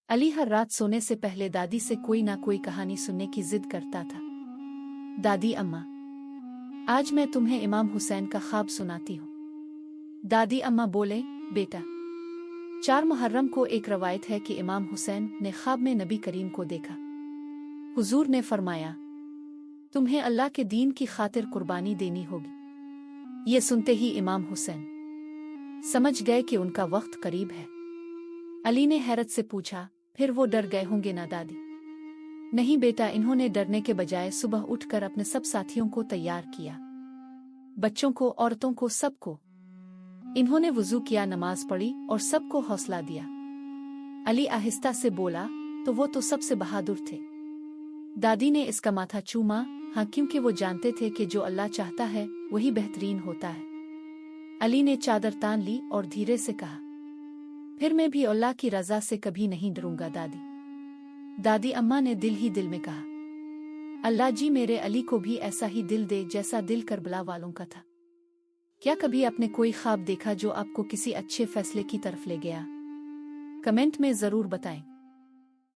अली हर रात सोने से पहले दादी से कोई ना कोई कहानी सुनने की जिद करता था। दादी अम्मा, आज मैं तुम्हें इमाम हुसैन का ख्वाब सुनाती हूँ। दादी अम्मा बोले, बेटा, 4 मुहर्रम को एक रवायत है कि इमाम हुसैन ने ख्वाब में नबी करीम को देखा। हुजूर ने फरमाया, तुम्हें अल्लाह के दीन की खातिर कुर्बानी देनी होगी। ये सुनते ही इमाम हुसैन समझ गए कि उनका वक्त करीब है। अली ने हैरत से पूछा, फिर वो डर गए होंगे ना दादी? नहीं बेटा, इन्होंने डरने के बजाय सुबह उठकर अपने सब साथियों को तैयार किया, बच्चों को, औरतों को, सबको। इन्होंने वुजू किया, नमाज पढ़ी और सबको हौसला दिया। अली आहिस्ता से बोला, तो वो तो सबसे बहादुर थे। दादी ने इसका माथा चूमा, हाँ, क्योंकि वो जानते थे कि जो अल्लाह चाहता है वही बेहतरीन होता है। अली ने चादर तान ली और धीरे से कहा, फिर मैं भी अल्लाह की रज़ा से कभी नहीं डरूंगा दादी। दादी अम्मा ने दिल ही दिल में कहा, अल्लाह जी मेरे अली को भी ऐसा ही दिल दे जैसा दिल करबला वालों का था। क्या कभी आपने कोई ख्वाब देखा जो आपको किसी अच्छे फैसले की तरफ ले गया? कमेंट में जरूर बताएं।